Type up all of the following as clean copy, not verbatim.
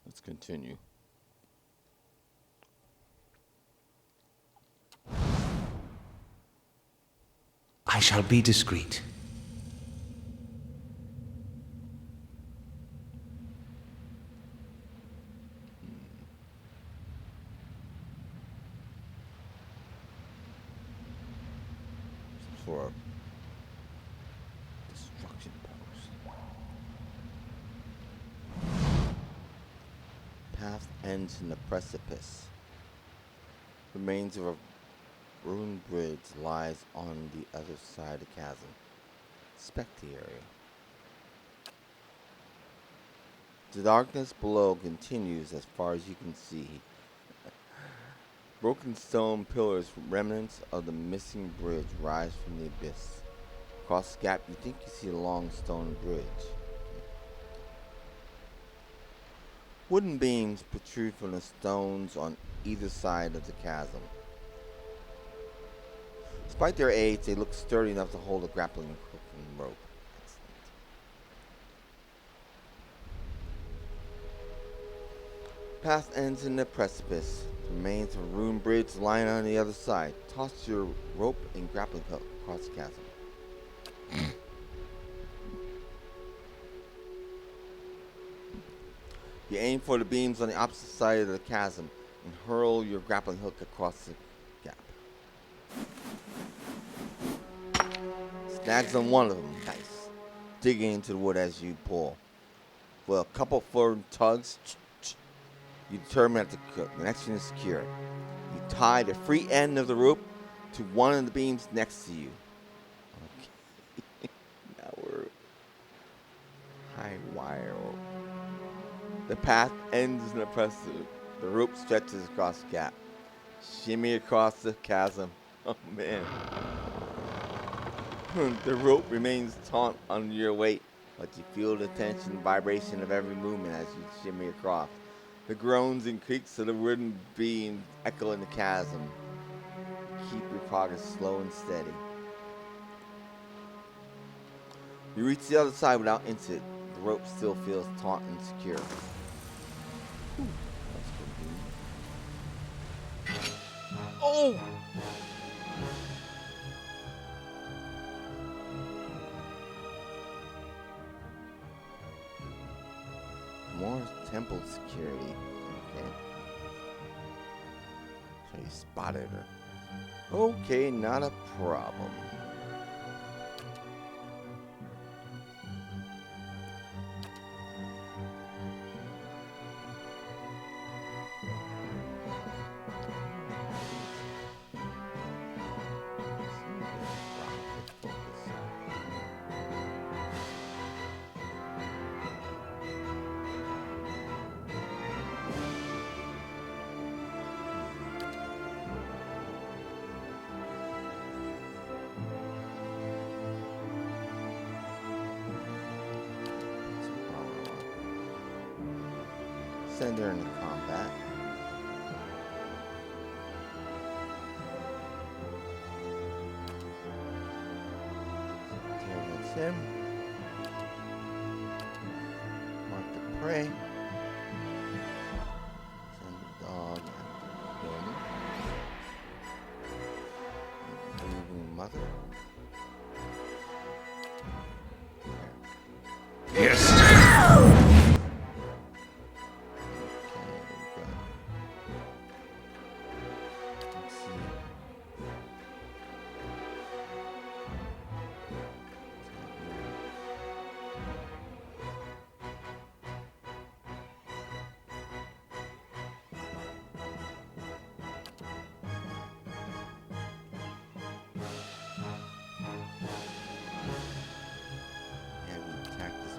Let's continue. I shall be discreet. Some sort of destruction post. Path ends in the precipice. Remains of a ruined bridge lies on the other side of the chasm. Inspect the area. The darkness below continues as far as you can see. Broken stone pillars, remnants of the missing bridge, rise from the abyss. Across the gap, you think you see a long stone bridge. Wooden beams protrude from the stones on either side of the chasm. Despite their age, they look sturdy enough to hold a grappling hook and rope. Path ends in the precipice. The remains of a ruined bridge lying on the other side. Toss your rope and grappling hook across the chasm. You aim for the beams on the opposite side of the chasm and hurl your grappling hook across the gap. Snags on one of them. Nice. Digging into the wood as you pull. With a couple firm tugs, you determine that the connection is secure. You tie the free end of the rope to one of the beams next to you. Okay. Now we're high wire. The path ends in the precipice. The rope stretches across the gap. Shimmy across the chasm. Oh man. The rope remains taut under your weight, but you feel the tension and vibration of every movement as you shimmy across. The groans and creaks of the wooden beams echo in the chasm. Keep your progress slow and steady. You reach the other side without incident. The rope still feels taut and secure. Whew, that's good. Oh! More temple security. Okay. So you spotted her. Okay, not a problem. Send her into combat. Target's him. Mark the prey. Send the dog after him. Grieving mother. Yes.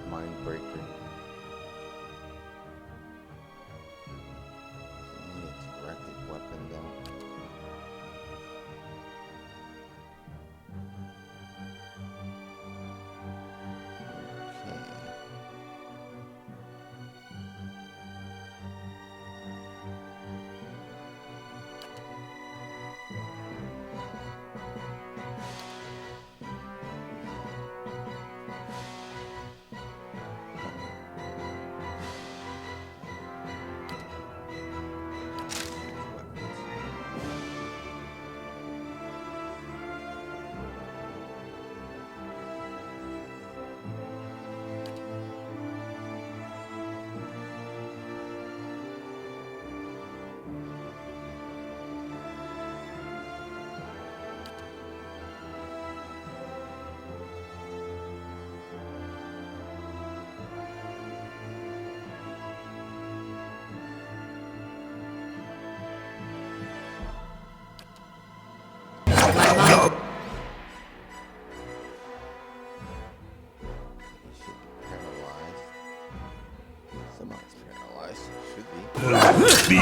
Mind breaker. Need a directed weapon though. Okay. Paralyzed. Should be. Be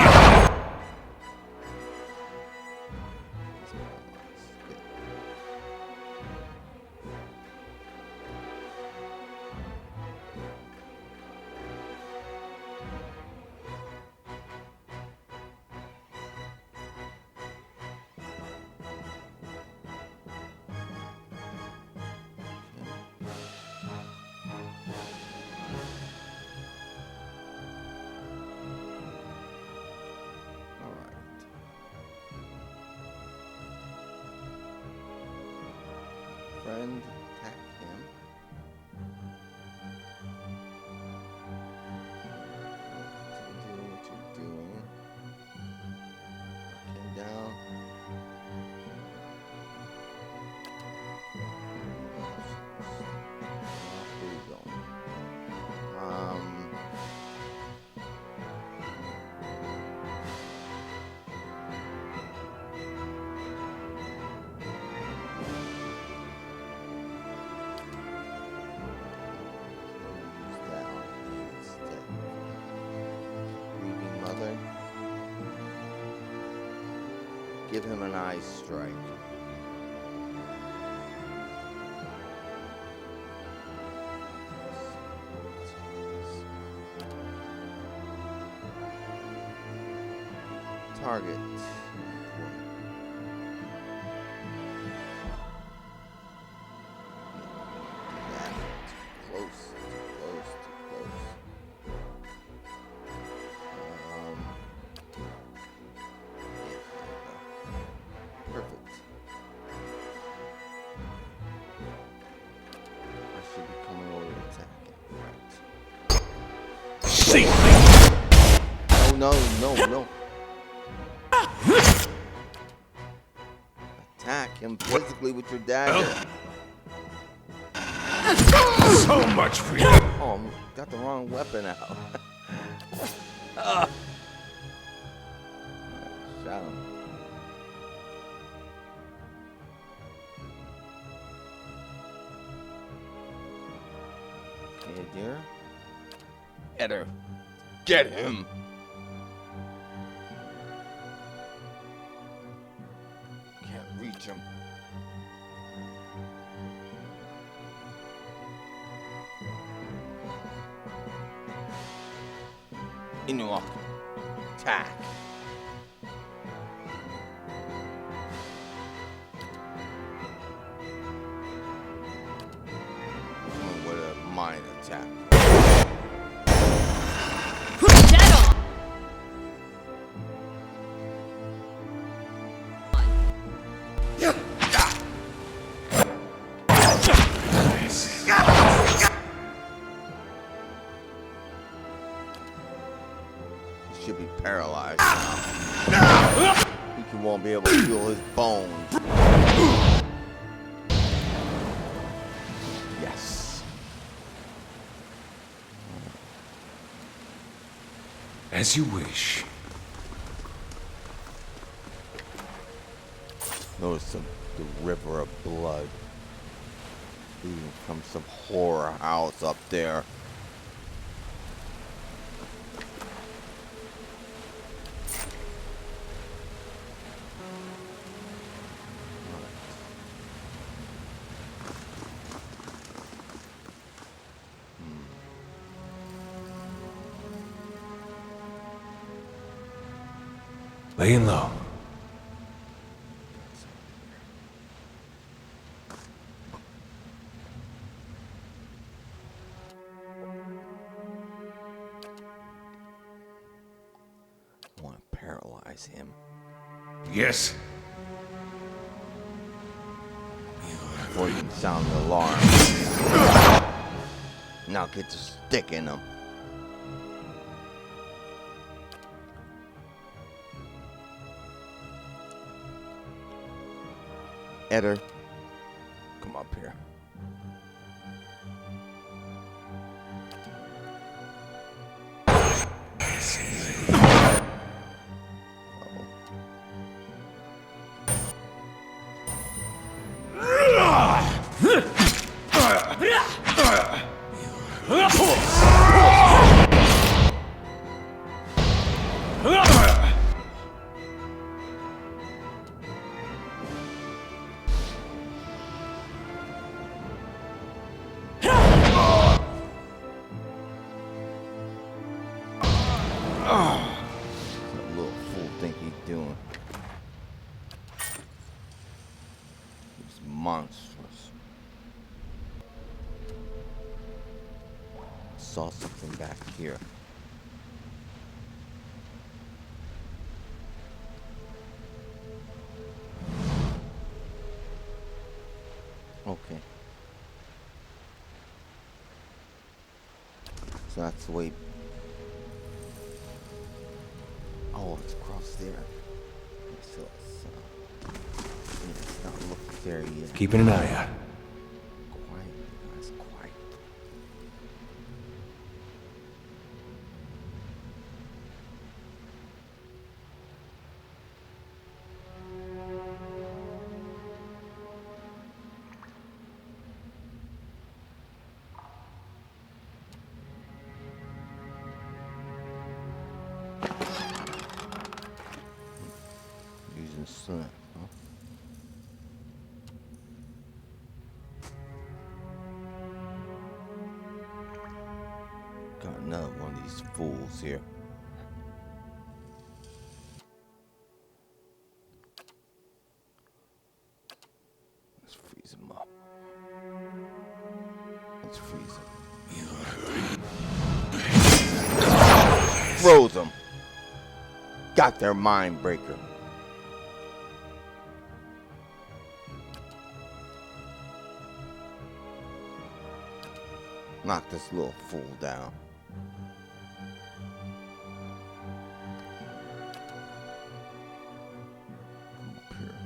He's paralyzed. Good. Friend, attack him. Continue what you're doing. Knock him down. Where you going? Use that on him instead. Grieving mother. Give him an eye strike. Target. Close, close, close. Perfect. I should be coming over to attack it. Right. see. No, no, no, no. Attack him physically with your dagger. So much for you. Oh, got the wrong weapon out. Shot him. Okay, dear. Get her. Get him. Can't reach him. Inuak. Attack. With a mind attack. He should be paralyzed now. He won't be able to feel his bones. Yes. As you wish. Notice the river of blood leading from some horror house up there. Laying low. I want to paralyze him. Yes. Before you can sound the alarm. Now get the stick in him. Eder, come up here. saw something back here. Okay. So that's the way. Oh, it's across there. So it's not looking there yet. Keeping an eye out. Quiet, guys, quiet. Using sun, huh? Got another one of these fools here. Let's freeze them up. Let's freeze them. Froze them. Got their mind breaker. Knock this little fool down. Come up here.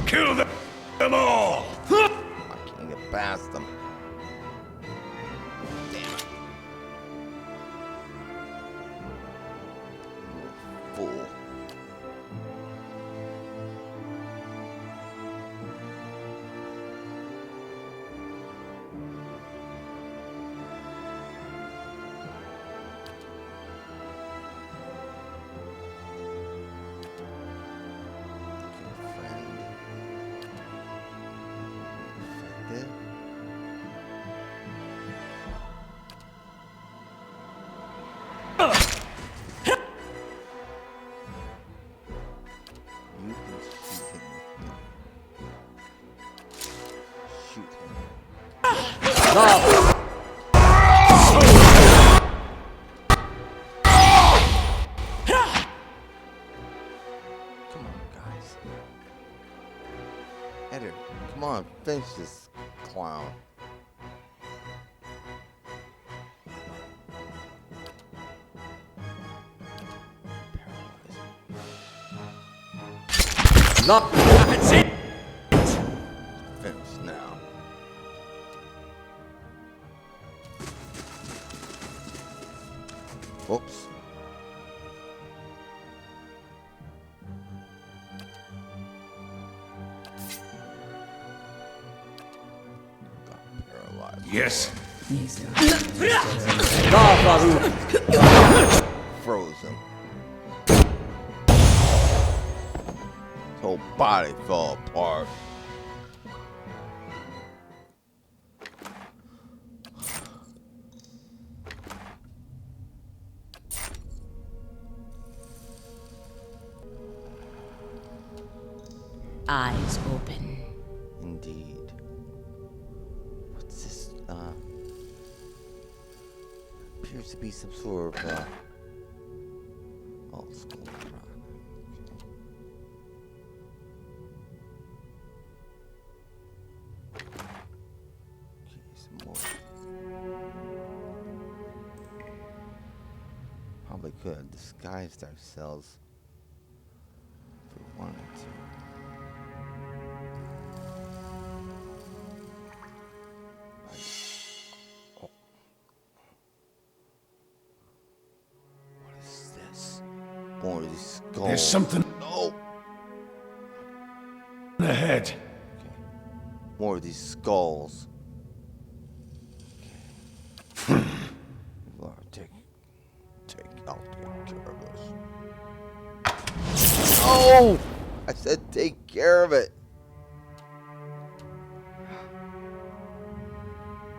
Kill them all! I can't get past them. Damn it. Little fool. Okay, friend. Effective. You can shoot him with them. Shoot him. Come on, guys. Erik, come on, finish this clown. Paralyze. Not. That's it. Finished now. Oops. Got paralyzed. Yes. Frozen. His whole body fell apart. Eyes open. Indeed. What's this? Appears to be some sort of old school rock. Okay, some more. Probably could have disguised ourselves if we wanted to. What is this? More of these skulls. There's something No. ahead. Okay. More of these skulls. Okay. Well, I'll take care of this. Oh! I said take care of it.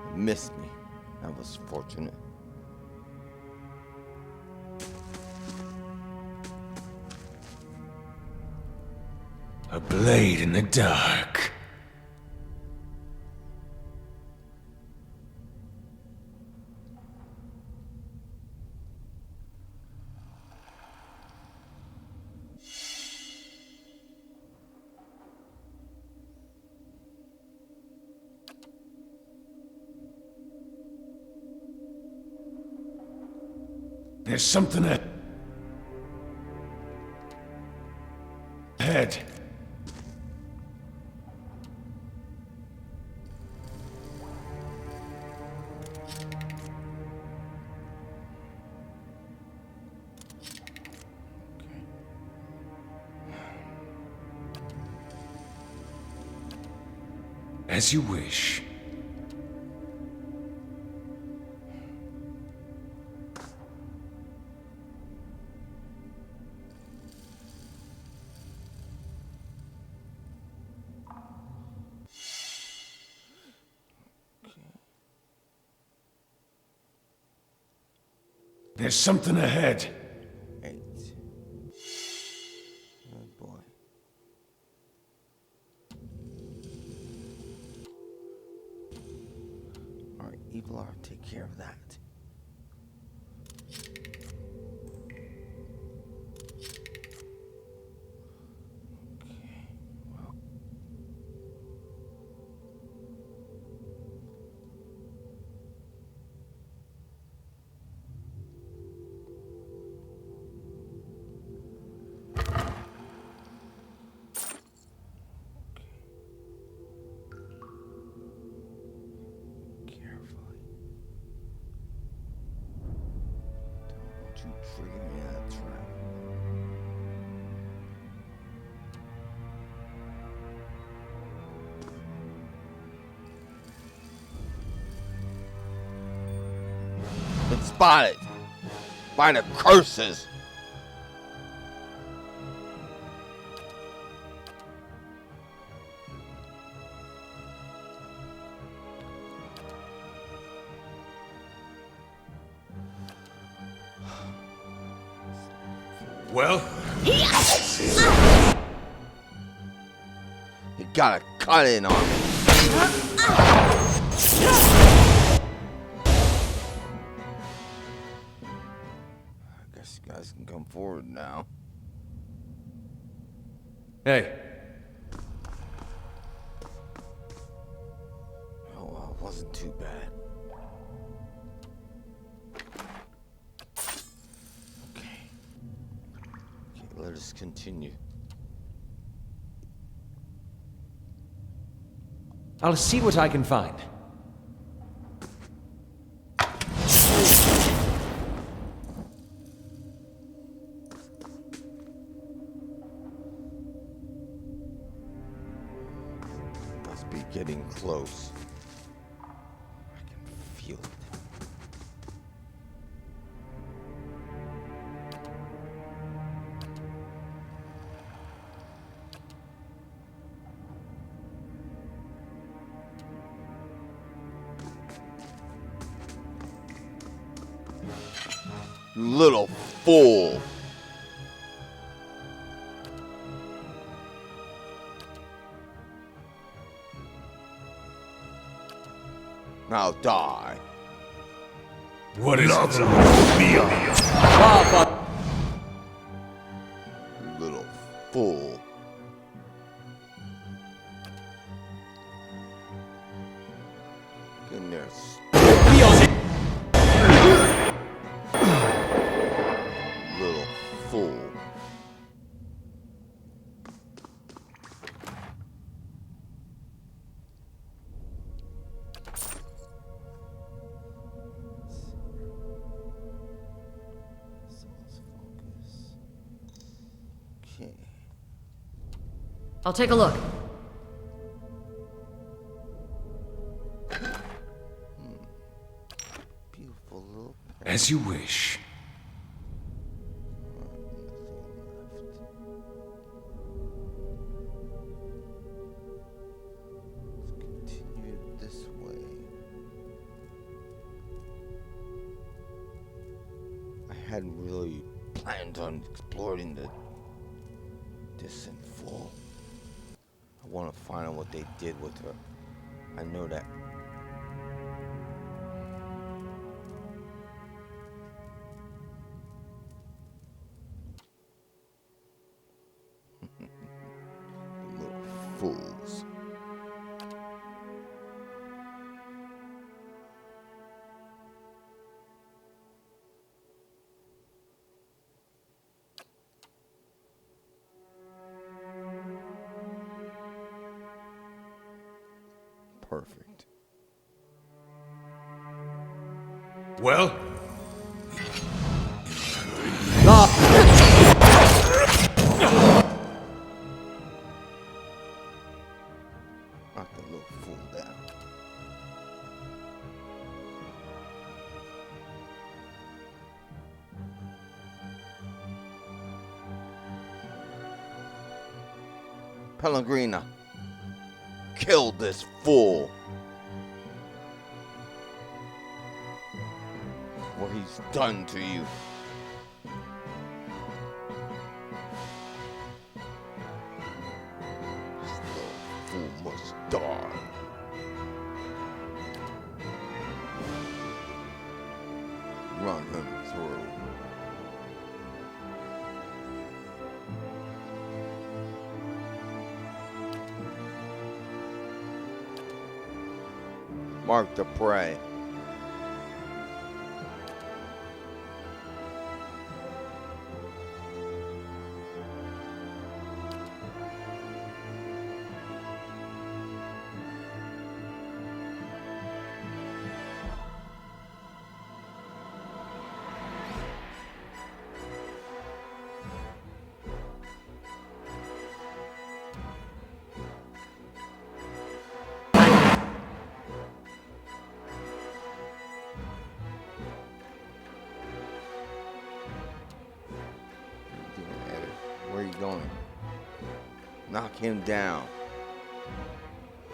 It missed me. That was fortunate. A blade in the dark. There's something ahead. As you wish. There's something ahead. 8. Oh boy. Alright, Evil Art, take care of that. Okay, well. You trigger me out of trap. Been spotted by the curses. Well? You gotta cut in on me. I guess you guys can come forward now. Hey. Oh, well, it wasn't too bad. Let us continue. I'll see what I can find. Must be getting close. I can feel it. You little fool. Now die. What is it? You little fool. Get in there. Little fool. Okay. I'll take a look. Beautiful little. As you wish. Continue this way. I hadn't really planned on exploring this in full. I want to find out what they did with her. I know that. Little fools. Perfect. Well? Knock the little fool down. Pellegrina, kill this fool. What he's done to you. This little fool must die. Run him through. Mark the prey. Where are you going? Knock him down.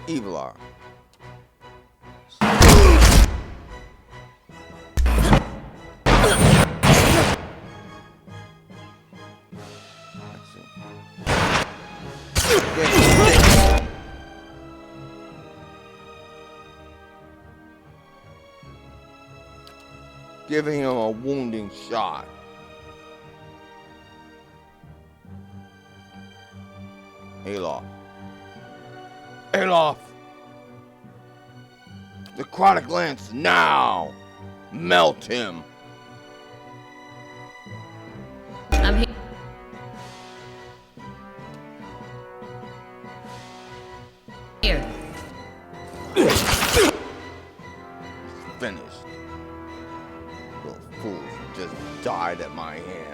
Evilar. Giving him a wounding shot. Alof. Alof! The chronic lance now! Melt him! I'm here. Here. It's finished. Little fools just died at my hands.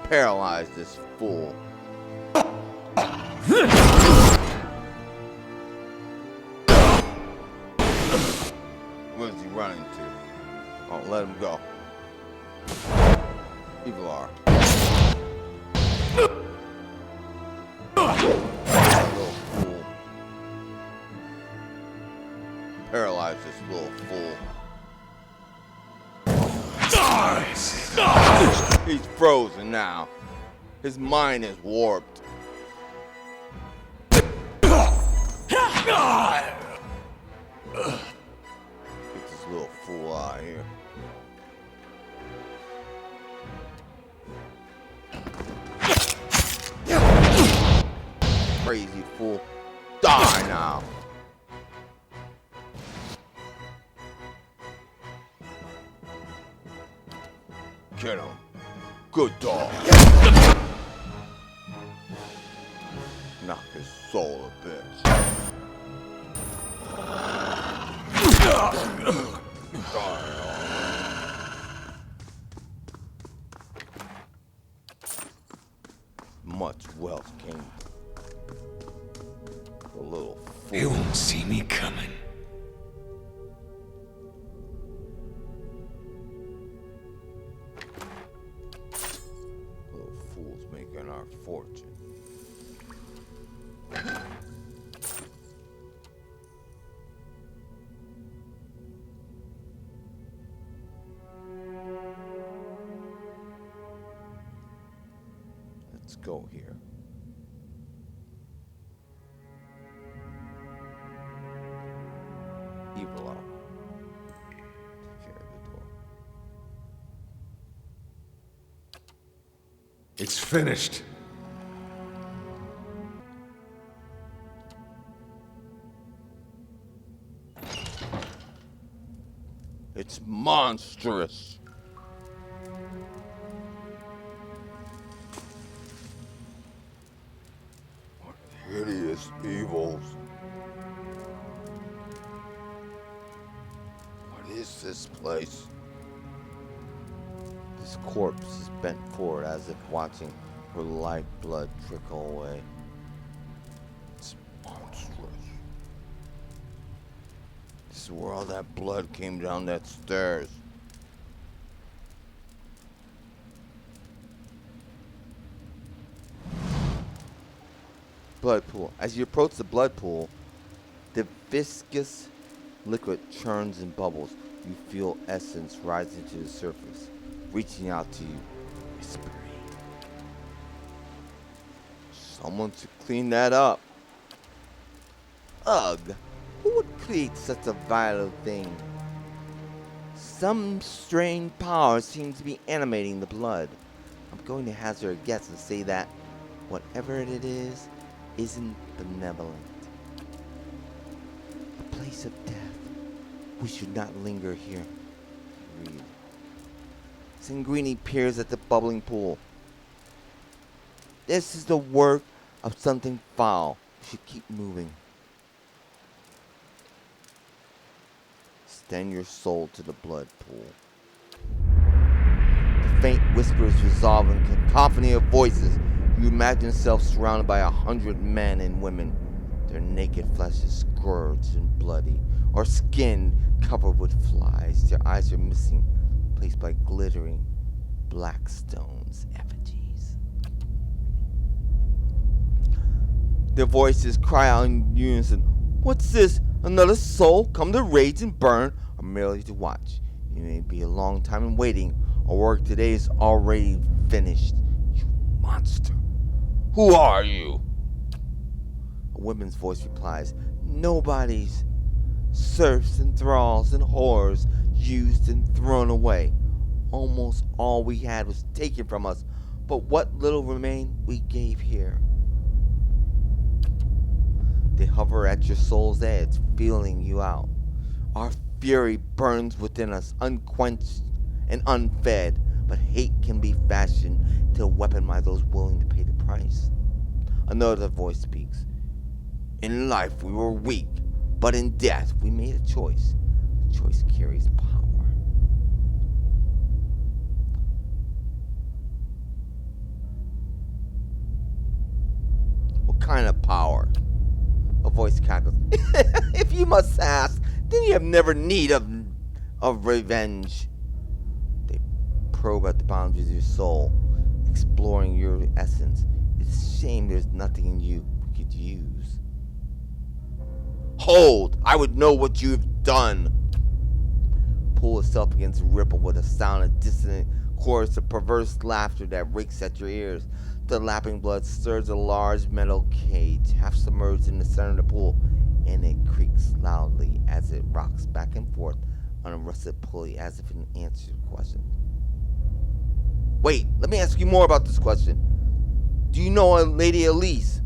Paralyze this fool. Where's he running to? Oh, let him go. Evilar. Little fool. Paralyze this little fool. He's frozen now. His mind is warped. Get this little fool out of here. Crazy fool. Die now. Get him. Good dog. Knock his soul a bit. Much wealth came. The little They fool. won't see me coming. Little fools making our fortune. Let's Let's go here. Evil. Take care of the door. It's finished. It's monstrous. What hideous evils. What is this place? This corpse is bent forward as if watching her lifeblood trickle away. It's monstrous. This is where all that blood came down that stairs. Blood pool. As you approach the blood pool, the viscous liquid churns and bubbles. You feel essence rising to the surface, reaching out to you, whispering. Someone should clean that up. Ugh. Who would create such a vile thing? Some strange power seems to be animating the blood. I'm going to hazard a guess and say that whatever it is, isn't benevolent. A place of death. We should not linger here. Read. Sanguini peers at the bubbling pool. This is the work of something foul. We should keep moving. Extend your soul to the blood pool. The faint whispers resolve in cacophony of voices. You imagine yourself surrounded by 100 men and women. Their naked flesh is scourged and bloody, or skin covered with flies. Their eyes are missing, placed by glittering black stones effigies. Their voices cry out in unison. What's this? Another soul come to rage and burn, or merely to watch? You may be a long time in waiting. Our work today is already finished. You monster. Who are you? A woman's voice replies, Nobody's. Serfs and thralls and whores, used and thrown away. Almost all we had was taken from us, but what little remained we gave here. They hover at your soul's edge, feeling you out. Our fury burns within us, unquenched and unfed, but hate can be fashioned to weapon by those willing to pay the price. Another voice speaks. In life we were weak, but in death we made a choice. The choice carries power. What kind of power? A voice cackles. If you must ask, then you have never need of revenge. They probe at the boundaries of your soul, exploring your essence. It's a shame there's nothing in you we could use. Hold! I would know what you have done. Pull itself begins to ripple with a sound of dissonant chorus of perverse laughter that rakes at your ears. The lapping blood stirs a large metal cage, half submerged in the center of the pool, and it creaks loudly as it rocks back and forth on a rusted pulley as if in answer to a question. Wait, let me ask you more about this question. Do you know a Lady Aelys?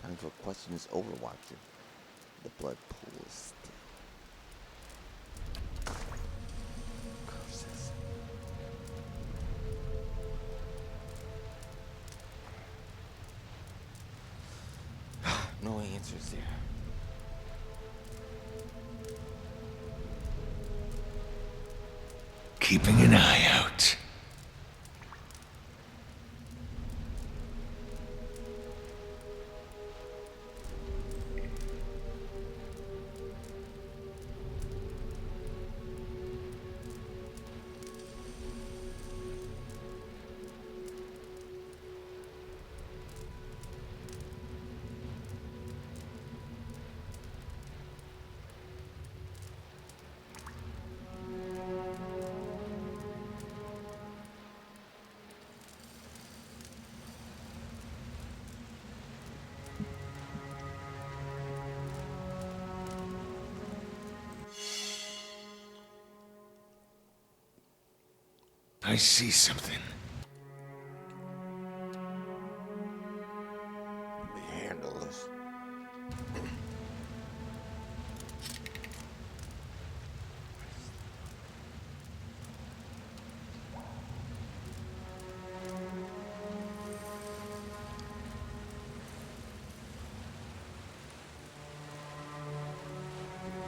Time for questions over, Watcher. The blood pool is still. Curses. No answers there. Keeping an eye out. I see something. Let me handle this.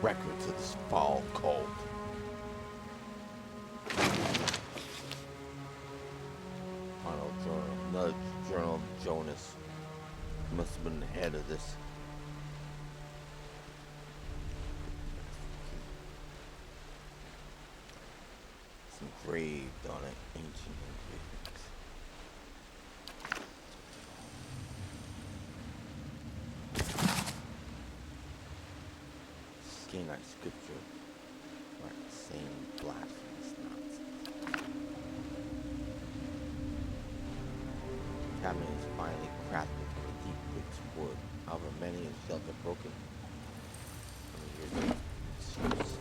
Records of this foul cult. Final journal. Another journal of Jonas. He must have been the head of this. It's engraved on it. Ancient engravings. Canine scripture, right? Same blasphemous nonsense. Cabinet is finely crafted from a deep rich wood. However many of the shells are broken. Here's its use.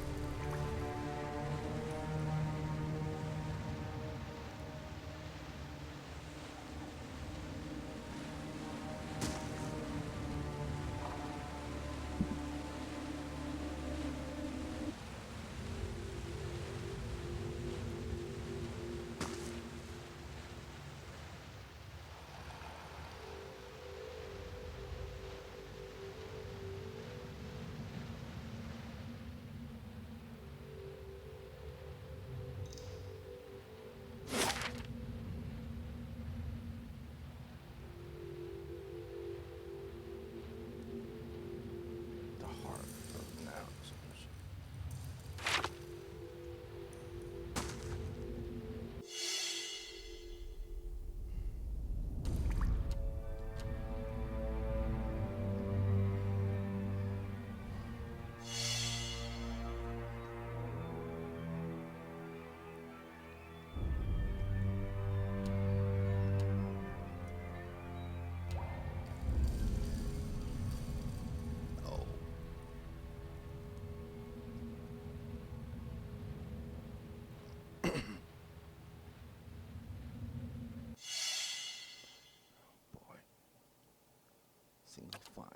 Single file.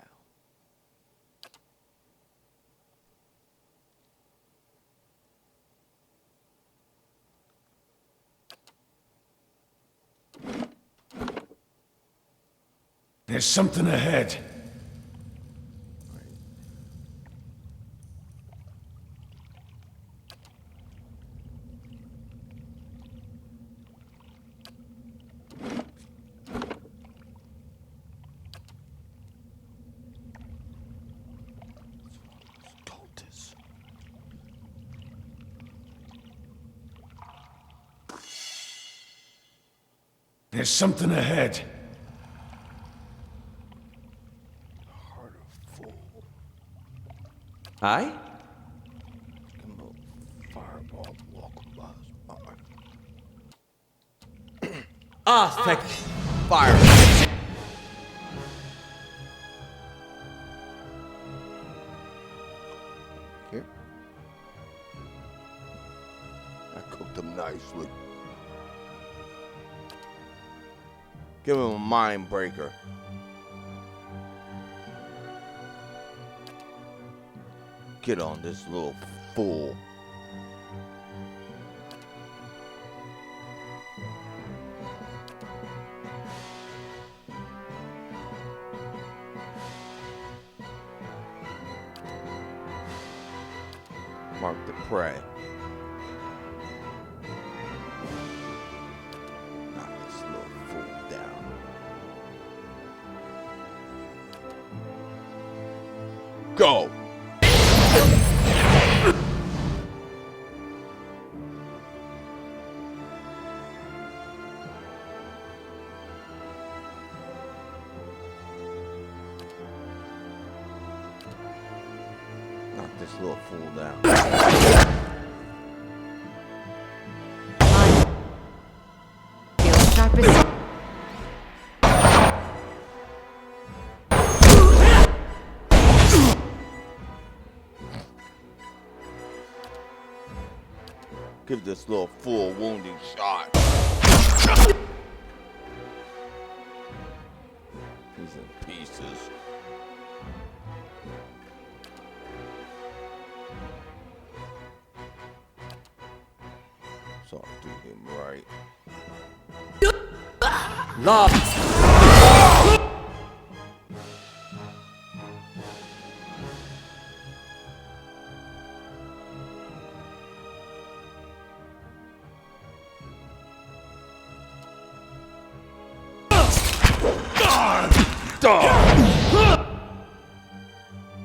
There's something ahead. There's something ahead. Heart of fool. Aye? Fireball walk by. Ah, thank Fire. Here. I cooked them nicely. Give him a mind breaker. Get on this little fool. Mark the prey. Knock this little fool down. Go! Knock this little fool down. Give this little fool a wounding shot. He's in pieces. So I'll do him right. Lob!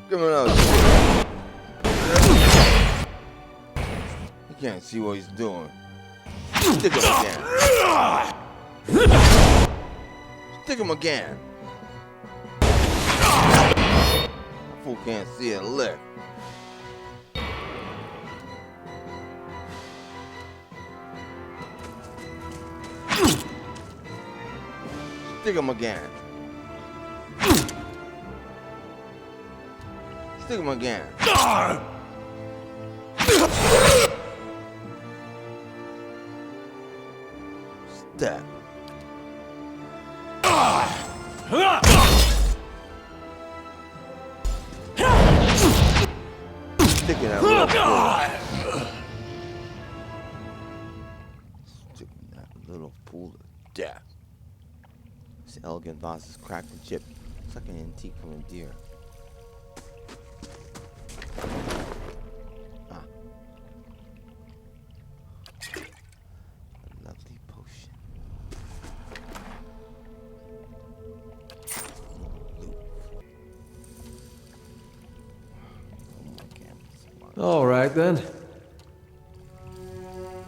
Give him another. He can't see what he's doing. Stick him again. Stick him again. That fool can't see a lick. Stick him again. Stick him again. Step. Sticking that little fool. Sticking that little fool to death. This elegant vase is cracked and chipped. It's like an antique from a deer. Ah. A lovely potion. All right, then.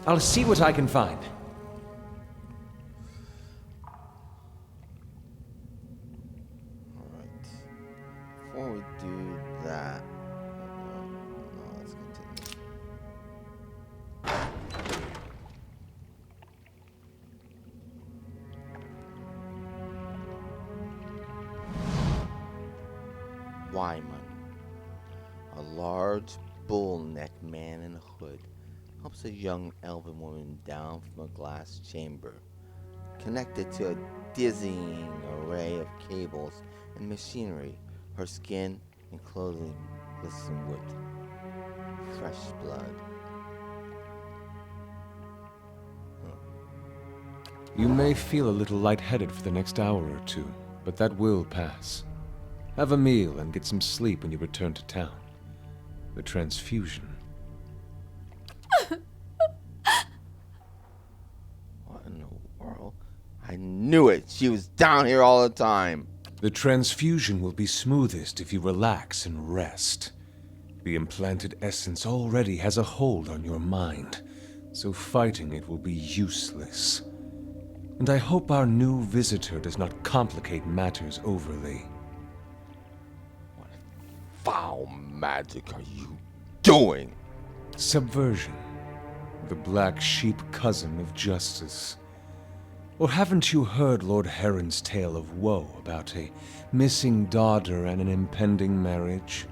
I'll see what I can find. Alright. Before we do that, let's continue. Wyman, a large bull-necked man in a hood, helps a young elven woman down from a glass chamber, connected to a dizzying array of cables and machinery. Her skin and clothing glisten with fresh blood. You may feel a little lightheaded for the next hour or two, but that will pass. Have a meal and get some sleep when you return to town. The transfusion. What in the world? I knew it! She was down here all the time! The transfusion will be smoothest if you relax and rest. The implanted essence already has a hold on your mind, so fighting it will be useless. And I hope our new visitor does not complicate matters overly. What foul magic are you doing? Subversion. The black sheep cousin of justice. Or haven't you heard Lord Heron's tale of woe about a missing daughter and an impending marriage?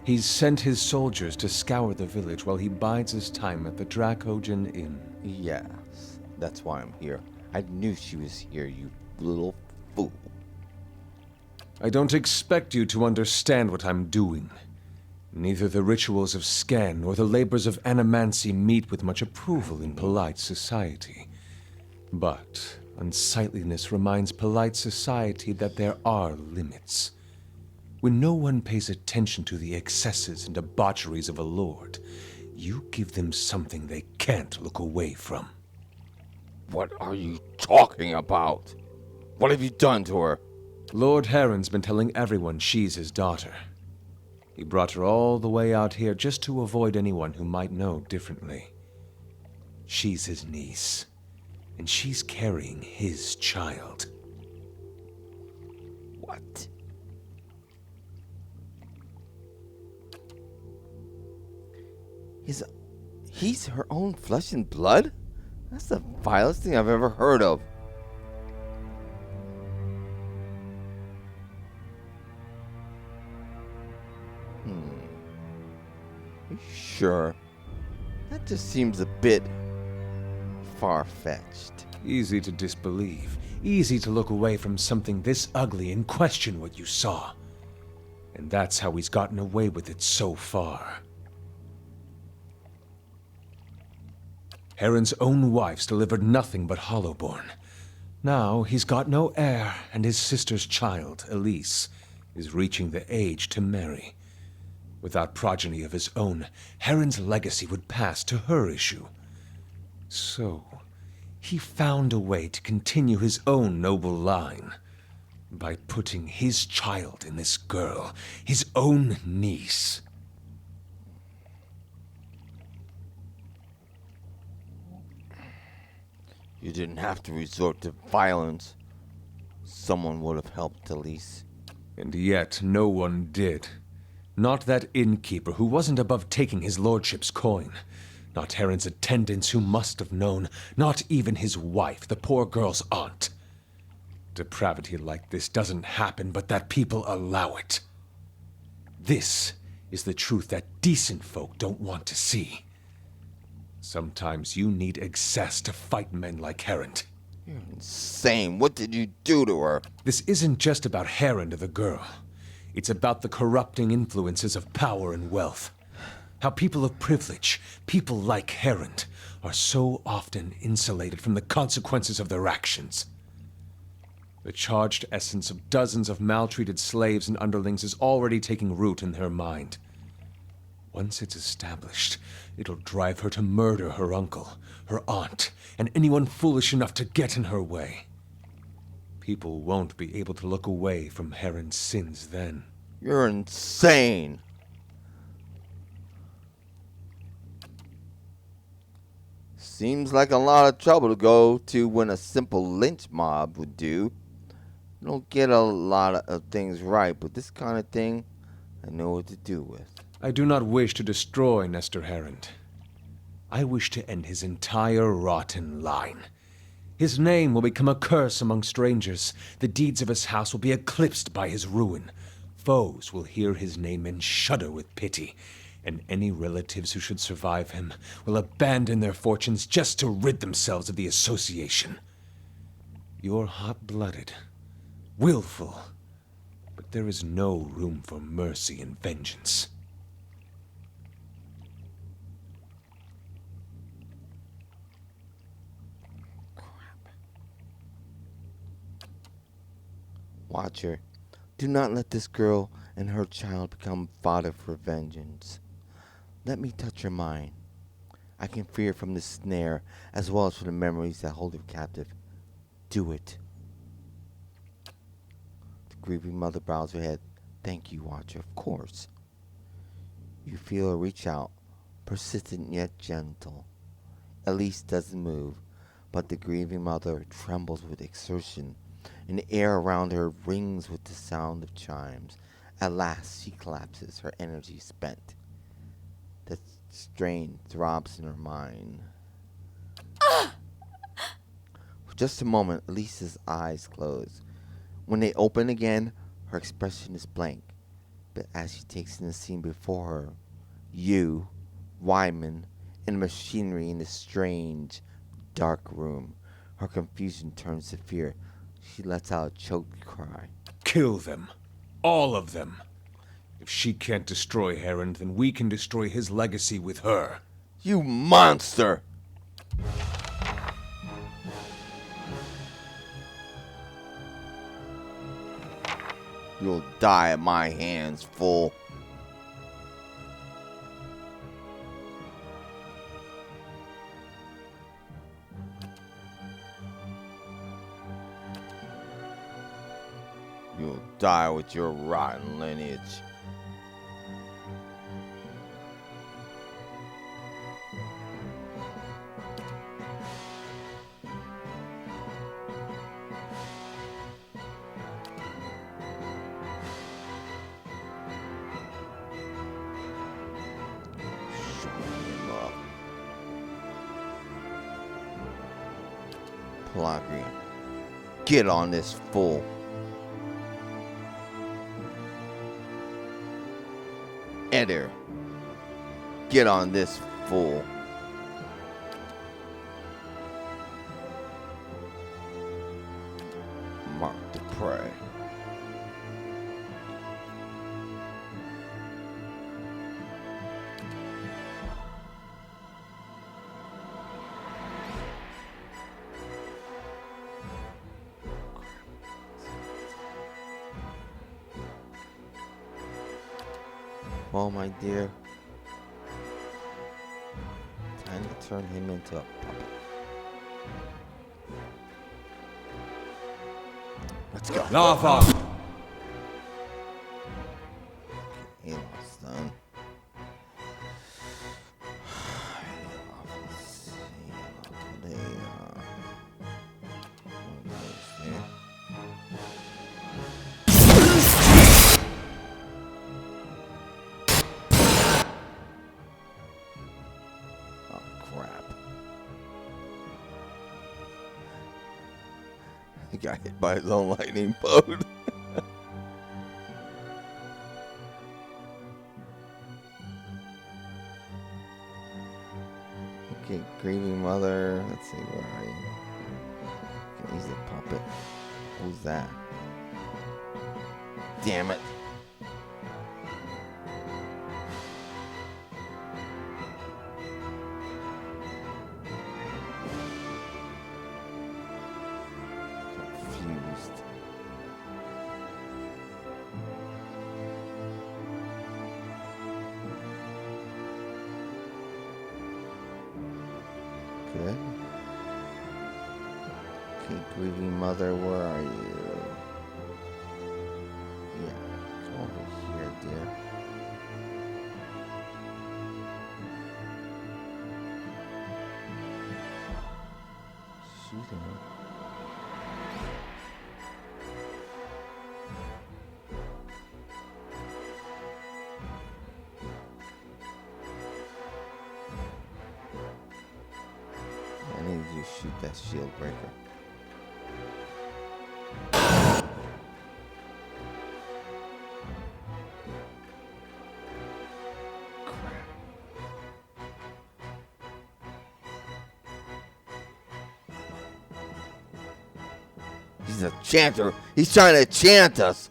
He's sent his soldiers to scour the village while he bides his time at the Dracogen Inn. Yes, that's why I'm here. I knew she was here, you little fool. I don't expect you to understand what I'm doing. Neither the rituals of Scan nor the labors of animancy meet with much approval in polite society. But unsightliness reminds polite society that there are limits. When no one pays attention to the excesses and debaucheries of a lord, you give them something they can't look away from. What are you talking about? What have you done to her? Lord Heron's been telling everyone she's his daughter. He brought her all the way out here just to avoid anyone who might know differently. She's his niece, and she's carrying his child. What? He's her own flesh and blood? That's the vilest thing I've ever heard of. Are you sure? That That just seems a bit far-fetched. Easy to disbelieve. Easy to look away from something this ugly and question what you saw. And that's how he's gotten away with it so far. Heron's own wife's delivered nothing but Hollowborn. Now he's got no heir, and his sister's child, Aelys, is reaching the age to marry. Without progeny of his own, Heron's legacy would pass to her issue. So, he found a way to continue his own noble line by putting his child in this girl, his own niece. You didn't have to resort to violence. Someone would have helped Aelys. And yet no one did. Not that innkeeper who wasn't above taking his lordship's coin. Not Heron's attendants who must have known. Not even his wife, the poor girl's aunt. Depravity like this doesn't happen, but that people allow it. This is the truth that decent folk don't want to see. Sometimes you need excess to fight men like Heron. You're insane. What did you do to her? This isn't just about Heron or the girl. It's about the corrupting influences of power and wealth. How people of privilege, people like Heron, are so often insulated from the consequences of their actions. The charged essence of dozens of maltreated slaves and underlings is already taking root in her mind. Once it's established, it'll drive her to murder her uncle, her aunt, and anyone foolish enough to get in her way. People won't be able to look away from Heron's sins then. You're insane. Seems like a lot of trouble to go to when a simple lynch mob would do. You don't get a lot of things right, but this kind of thing, I know what to do with. I do not wish to destroy Nestor Heron. I wish to end his entire rotten line. His name will become a curse among strangers. The deeds of his house will be eclipsed by his ruin. Foes will hear his name and shudder with pity. And any relatives who should survive him will abandon their fortunes just to rid themselves of the association. You're hot-blooded, willful, but there is no room for mercy and vengeance. Watcher, do not let this girl and her child become fodder for vengeance. Let me touch her mind. I can free her from this snare, as well as from the memories that hold her captive. Do it. The grieving mother bows her head. Thank you, Watcher, of course. You feel her reach out, persistent yet gentle. Aelys doesn't move, but the grieving mother trembles with exertion, and the air around her rings with the sound of chimes. At last she collapses, her energy spent. The strain throbs in her mind. For just a moment, Aelys's eyes close. When they open again, her expression is blank. But as she takes in the scene before her, you, Wyman, and the machinery in this strange, dark room, her confusion turns to fear. She lets out a choked cry. Kill them. All of them. If she can't destroy Heron, then we can destroy his legacy with her. You monster! You'll die at my hands, fool. You'll die with your rotten lineage. Malkavian, get on this fool. Eder, get on this fool. prey. Well, my dear, time to turn him into a puppet. Let's go. Lava! Aelys done. Let's see. They, oh, crap. He got hit by his own lightning bolt. Okay, grieving mother. Let's see, where are you? Okay, he's a puppet. Who's that? Damn it. Confused. Good. Okay, grieving mother, where are you? Yeah, come over here, dear. Shoot him. I need you to shoot that shield breaker. Crap. He's a chanter. He's trying to chant us.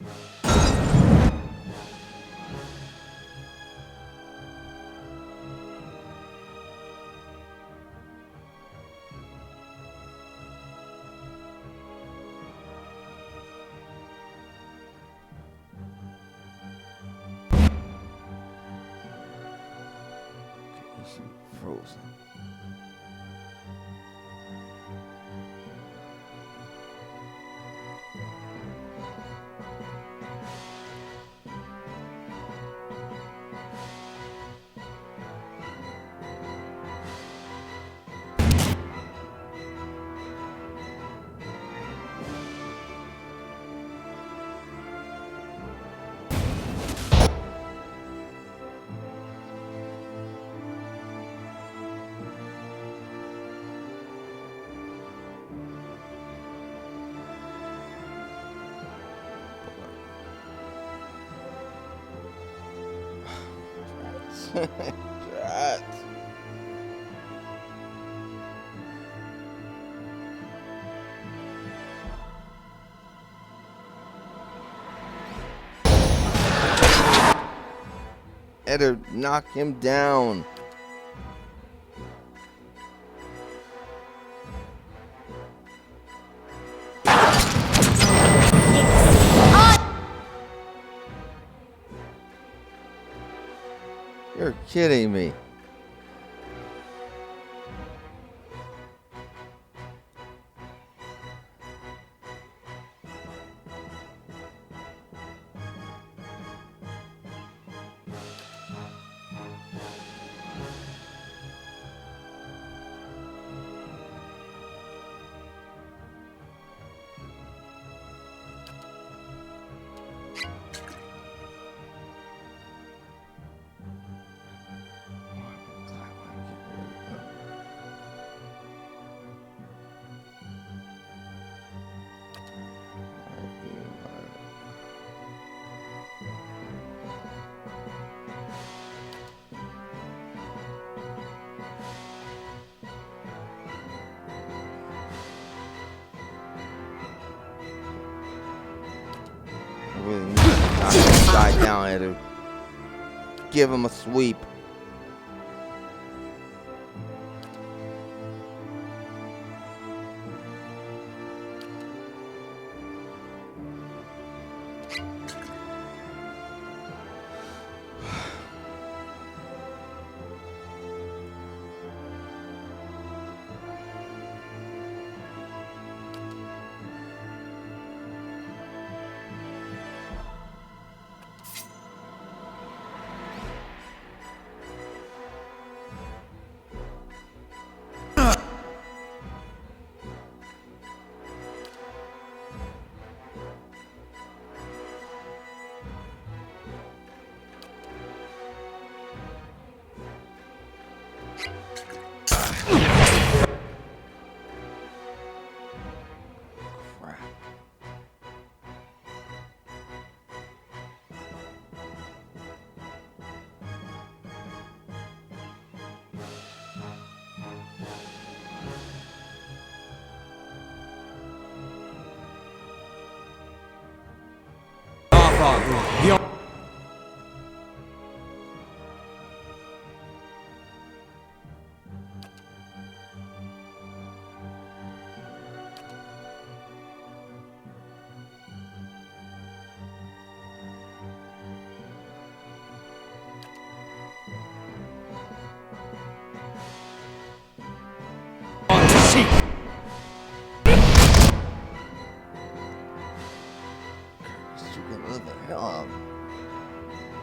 He's frozen. Drat. Eddard, knock him down. You're kidding me. really need to knock this guy down, Eddie. Give him a sweep.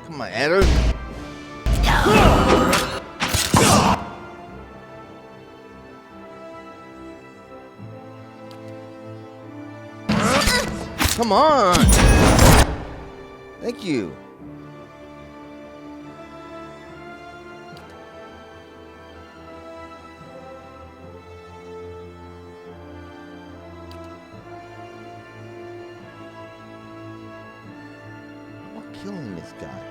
Come on, Eddie. Come on. Thank you. I'm not killing this guy.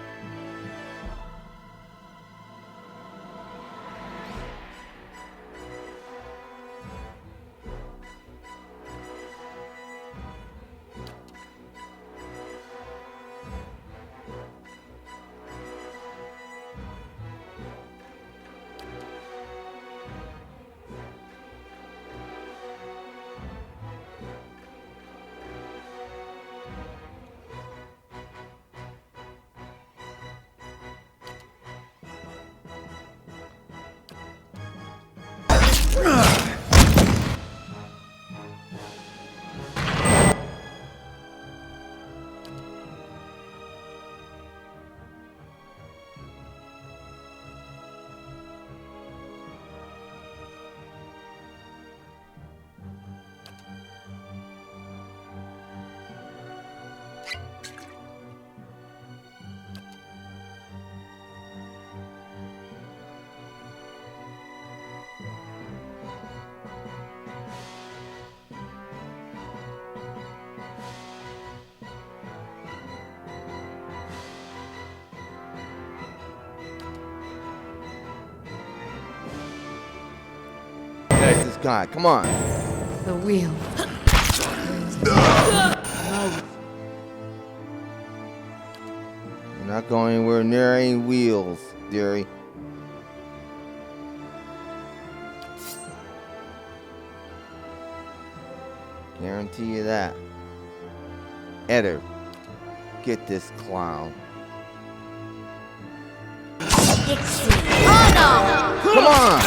This guy, come on. The wheel. You're not going anywhere near any wheels, dearie. Guarantee you that. Eddie, get this clown. Oh no! Come on!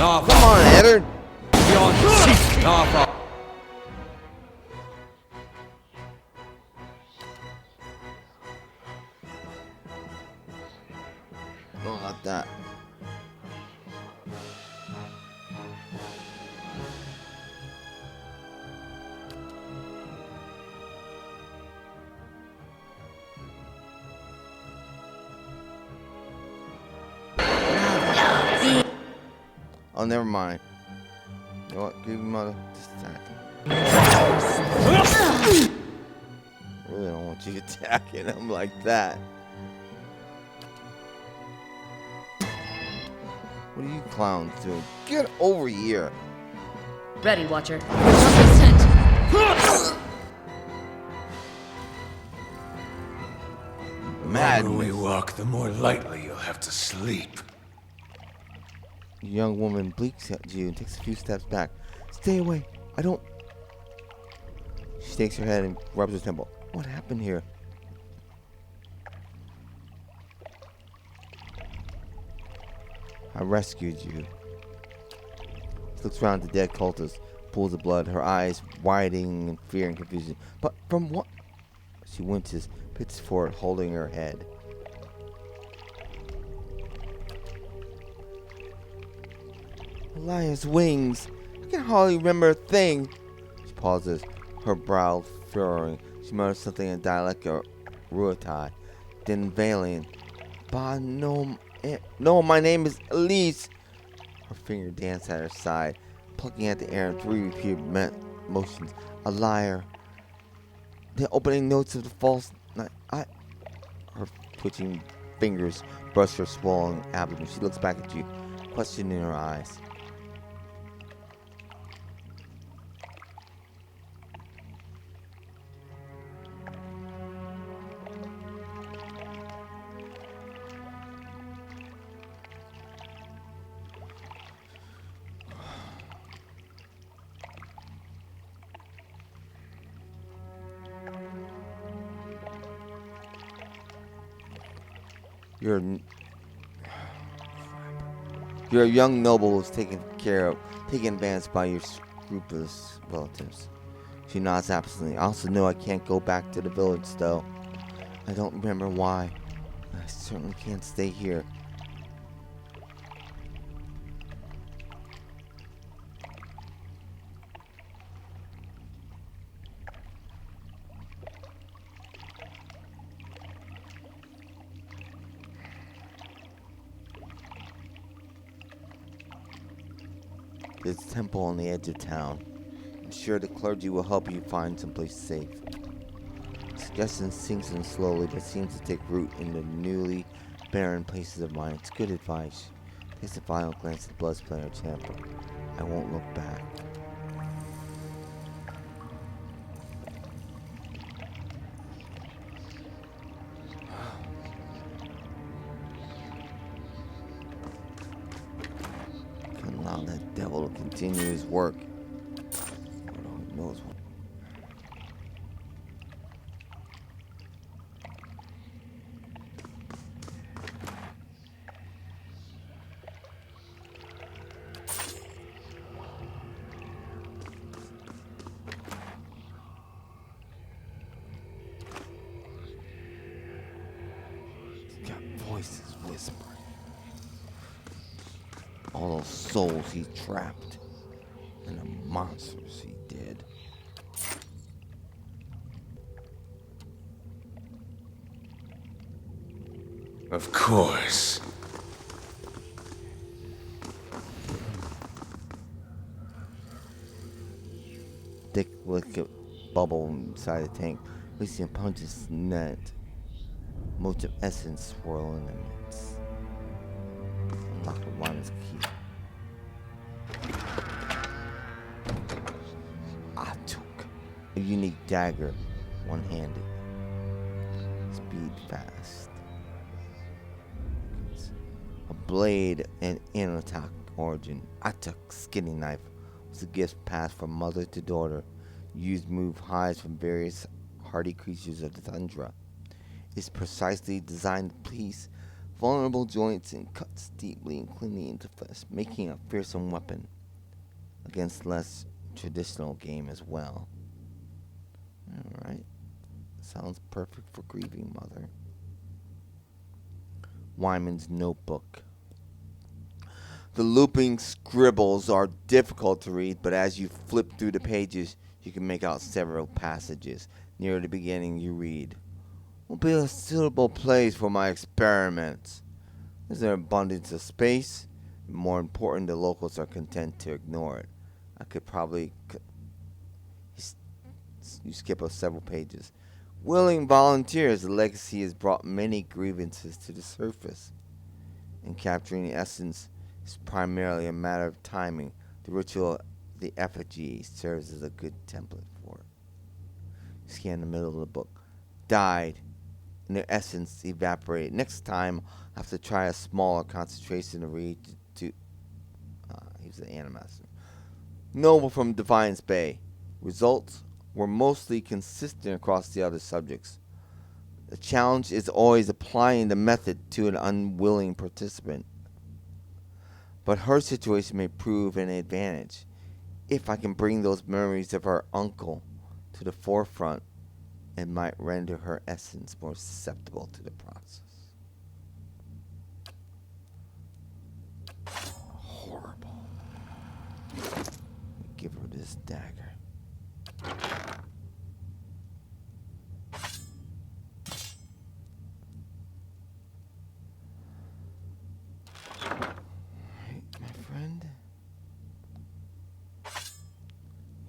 Come on, Eddie. Don't like that. Oh, never mind. You know what? Give me mother. Just attack. I really don't want you attacking him like that. What are you clowns doing? Get over here. Ready, Watcher. Represent. The longer we Madness. walk, the more lightly you'll have to sleep. The young woman blinks at you and takes a few steps back. Stay away. I don't... She shakes her head and rubs her temple. What happened here? I rescued you. She looks around at the dead cultist, pools of blood, her eyes widening in fear and confusion. But from what? She winces, pitches forward, holding her head. Elias' wings. I can hardly remember a thing. She pauses, her brow furrowing. She mutters something in dialect of Ruatai, then Valian. Bah, no, no, my name is Aelys. Her finger danced at her side, plucking at the air in 3 repeated motions. A liar. The opening notes of the false night. Her twitching fingers brush her swollen abdomen. She looks back at you, question in her eyes. You're a young noble who's taken advantage by your scrupulous relatives. She nods absently. I also know I can't go back to the village, though. I don't remember why. I certainly can't stay here. There's a temple on the edge of town. I'm sure the clergy will help you find someplace safe. Suggestion sinks in slowly, but seems to take root in the newly barren places of mind. It's good advice. Takes a final glance at the blood-splattered temple. I won't look back. Can't allow that devil to continue his work. Lord knows what. He's got voices whispering. All those souls he trapped, and the monsters he did. Of course. Thick liquid bubble inside the tank. Lucian punches net. Motes of essence swirl in the midst. Unlock the Wanda's key. I took a unique dagger, one-handed. Speed fast. A blade and Anotak origin. I took skinning knife. Was a gift passed from mother to daughter. Used move hides from various hardy creatures of the tundra. It's precisely designed to please vulnerable joints and cuts deeply and cleanly into flesh, making a fearsome weapon against less traditional game as well. Alright. Sounds perfect for grieving mother. Wyman's notebook. The looping scribbles are difficult to read, but as you flip through the pages, you can make out several passages. Near the beginning, you read, "Will be a suitable place for my experiments. There's an abundance of space. And more important, the locals are content to ignore it. I could probably... You skip up several pages. Willing volunteers, the legacy has brought many grievances to the surface. And capturing the essence is primarily a matter of timing. The ritual, the effigy, serves as a good template for it. Scan the middle of the book. Died, and their essence evaporated. Next time, I have to try a smaller concentration of reagent to... he was an animaster. Noble from Defiance Bay. Results were mostly consistent across the other subjects. The challenge is always applying the method to an unwilling participant. But her situation may prove an advantage. If I can bring those memories of her uncle to the forefront, it might render her essence more susceptible to the process. Horrible. Give her this dagger.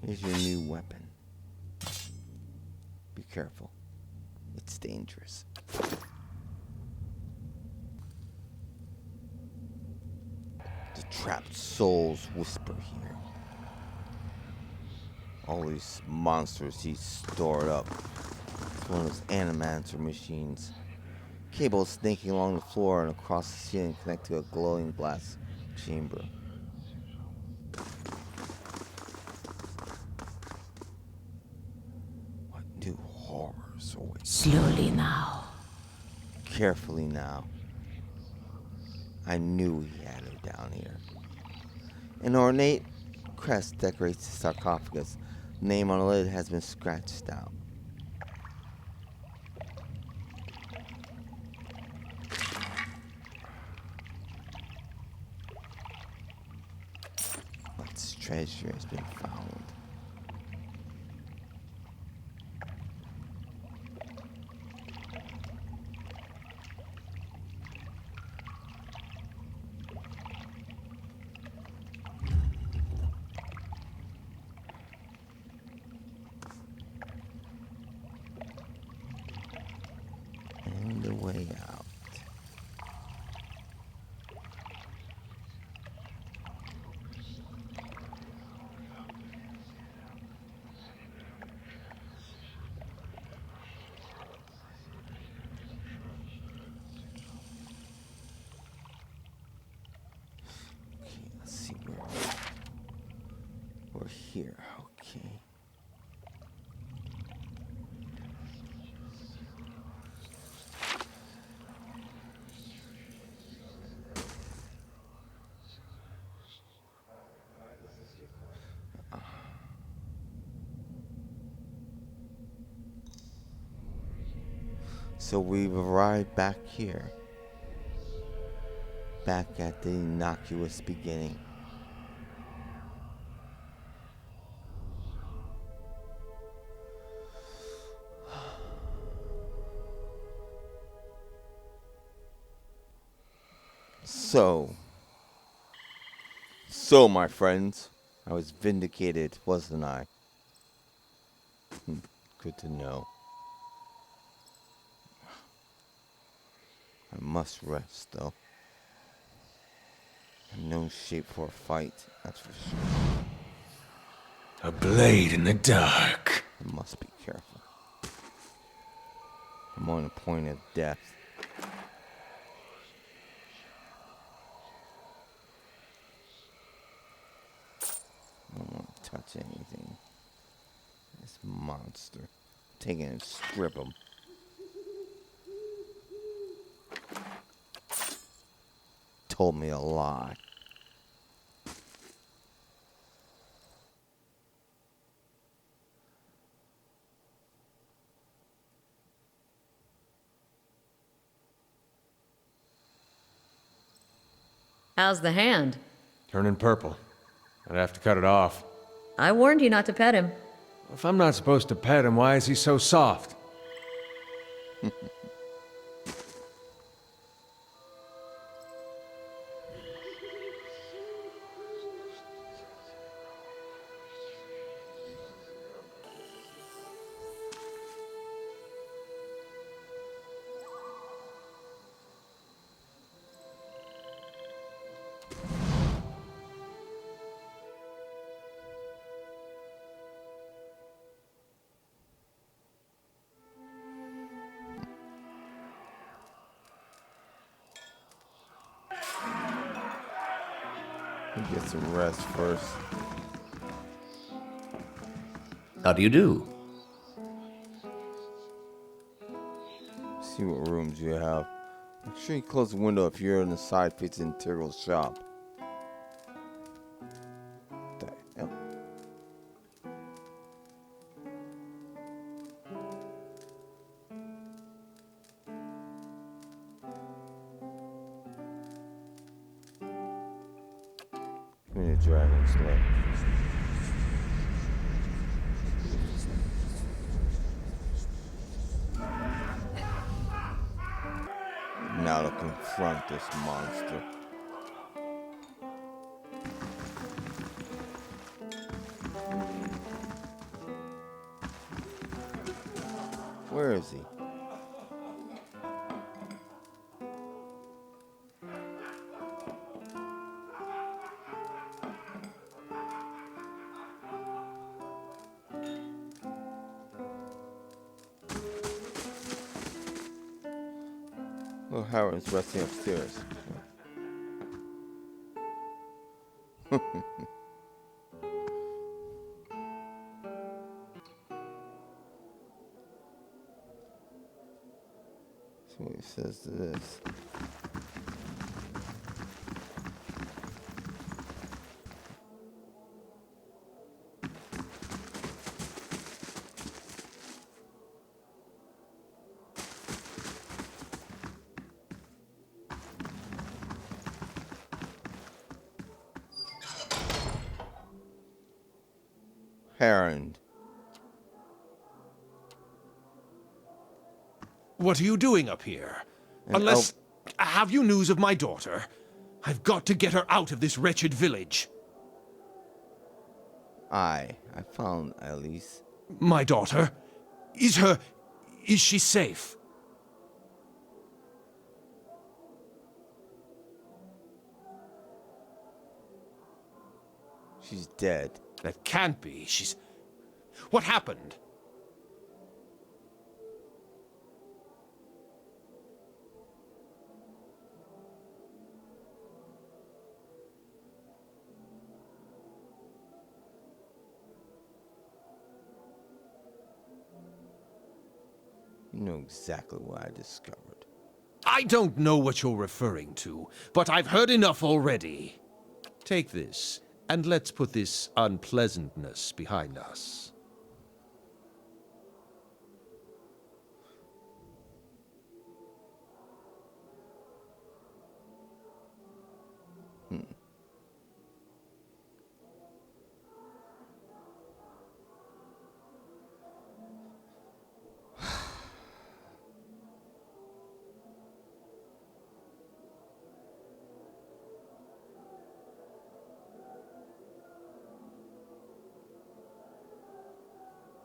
Here's your new weapon. Be careful. It's dangerous. The trapped souls whisper here. All these monsters he's stored up. It's one of those animancer machines. Cables snaking along the floor and across the ceiling connect to a glowing glass chamber. New horrors await. Slowly now. Carefully now. I knew he had her down here. An ornate crest decorates the sarcophagus. The name on the lid has been scratched out. What's treasure has been found. And the way out. Okay, let's see where we're here. Okay. So we've arrived back here. Back at the innocuous beginning. So my friends, I was vindicated, wasn't I? Good to know. I must rest, though. I'm no shape for a fight, that's for sure. A blade in the dark. I must be careful. I'm on the point of death. I don't want to touch anything. This monster. Take it and strip him. Told me a lie. How's the hand? Turning purple. I'd have to cut it off. I warned you not to pet him. If I'm not supposed to pet him, why is he so soft? Get some rest first. How do you do? See what rooms you have. Make sure you close the window if you're in the side facing Tygal's shop. The hell? Give me the dragon's leg. Now to confront this monster. Where is he? Little Howard's resting upstairs. See what he says to this. Heron. What are you doing up here? Unless... Have you news of my daughter? I've got to get her out of this wretched village. I found Aelys. My daughter? Is she safe? She's dead. That can't be. What happened? You know exactly what I discovered. I don't know what you're referring to, but I've heard enough already. Take this, and let's put this unpleasantness behind us.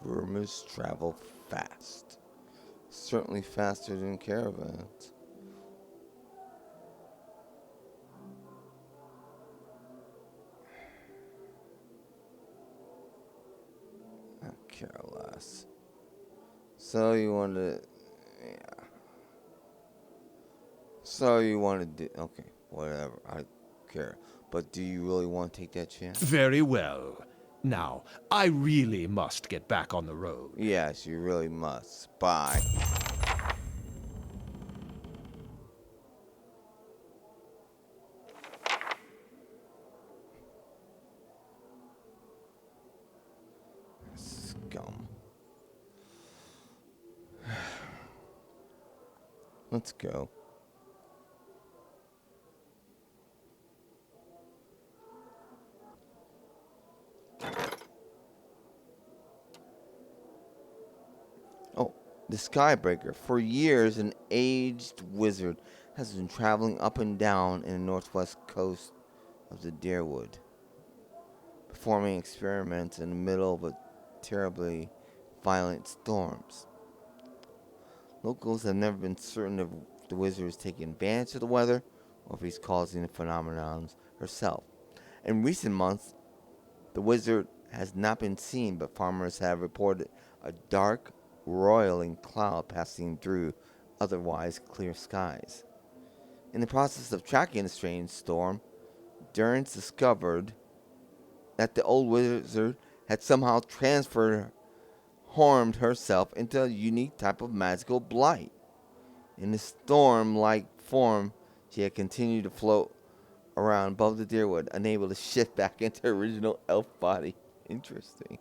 Rumors travel fast. Certainly faster than caravans. I care less. So you want to... Yeah. So you want to do... Okay, whatever. I don't care. But do you really want to take that chance? Very well. Now, I really must get back on the road. Yes, you really must. Bye. Scum. Let's go. Oh, the Skybreaker. For years, an aged wizard has been traveling up and down in the northwest coast of the Deerwood, performing experiments in the middle of a terribly violent storms. Locals have never been certain if the wizard is taking advantage of the weather or if he's causing the phenomenon herself. In recent months, the wizard has not been seen, but farmers have reported a dark, roiling cloud passing through otherwise clear skies. In the process of tracking the strange storm, Durrance discovered that the old wizard had somehow transformed herself into a unique type of magical blight. In a storm-like form, she had continued to float around above the Deerwood, unable to shift back into her original elf body. Interesting.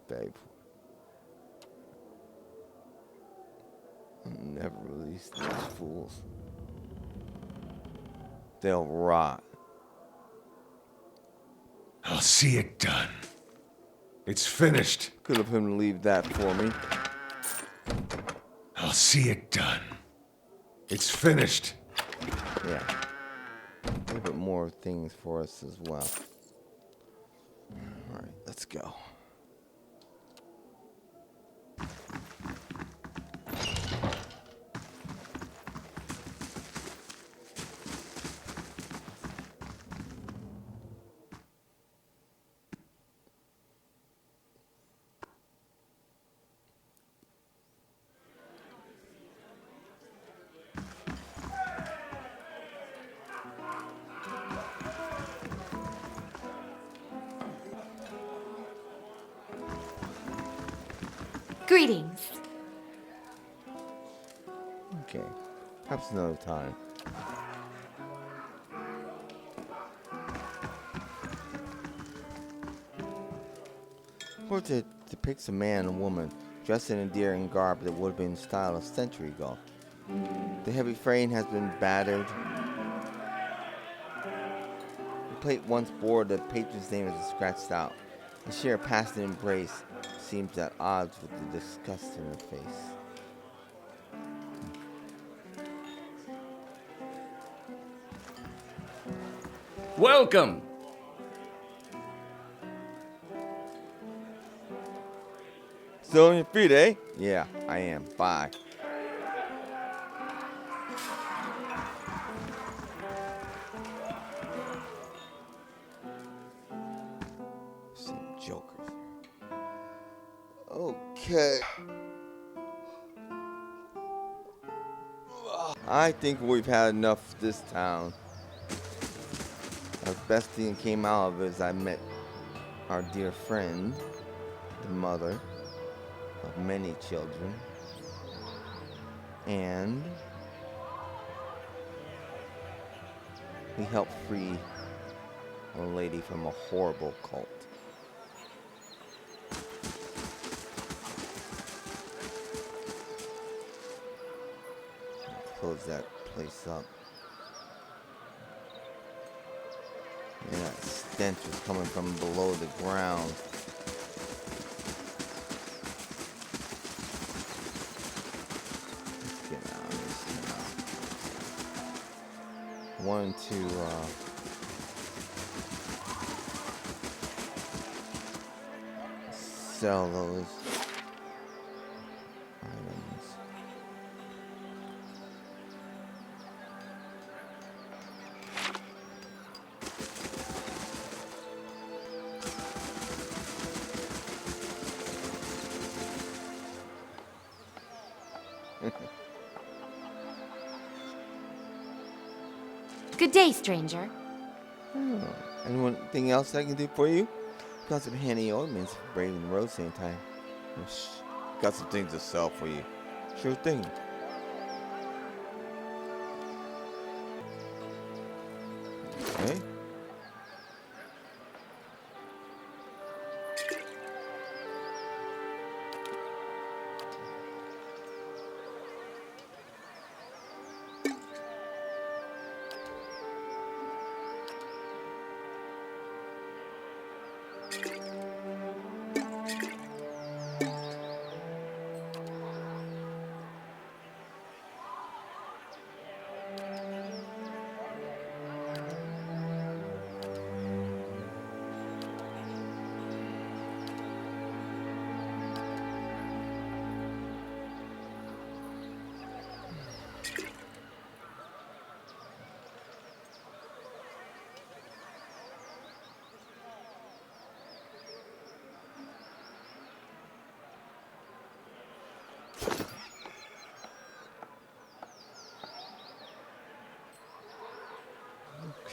Babe. I'll never release these fools. They'll rot. I'll see it done. It's finished. Could have him leave that for me. I'll see it done. It's finished. Yeah. A little bit more things for us as well. Alright, let's go. Greetings. Okay. Perhaps another time. Portrait depicts a man and woman dressed in endearing garb that would have been in style a century ago. The heavy frame has been battered. The plate once bore the patron's name as scratched out. The sheer passionate embrace seems at odds with the disgust in her face. Welcome! Still on your feet, eh? Yeah, I am. Bye. Some jokers. Okay. I think we've had enough of this town. The best thing that came out of it is I met our dear friend, the mother of many children, and we helped free a lady from a horrible cult. Close that place up. Yeah, that stench was coming from below the ground. Let's get out of this now. Wanted to sell those items. Good day, stranger. Oh, anything else I can do for you? Got some handy ointments for braving the road same time. Got some things to sell for you. Sure thing. Okay.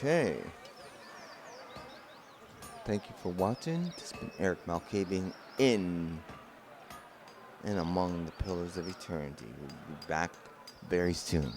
Okay. Thank you for watching. This has been Erik Malkavian in and among the Pillars of Eternity. We'll be back very soon.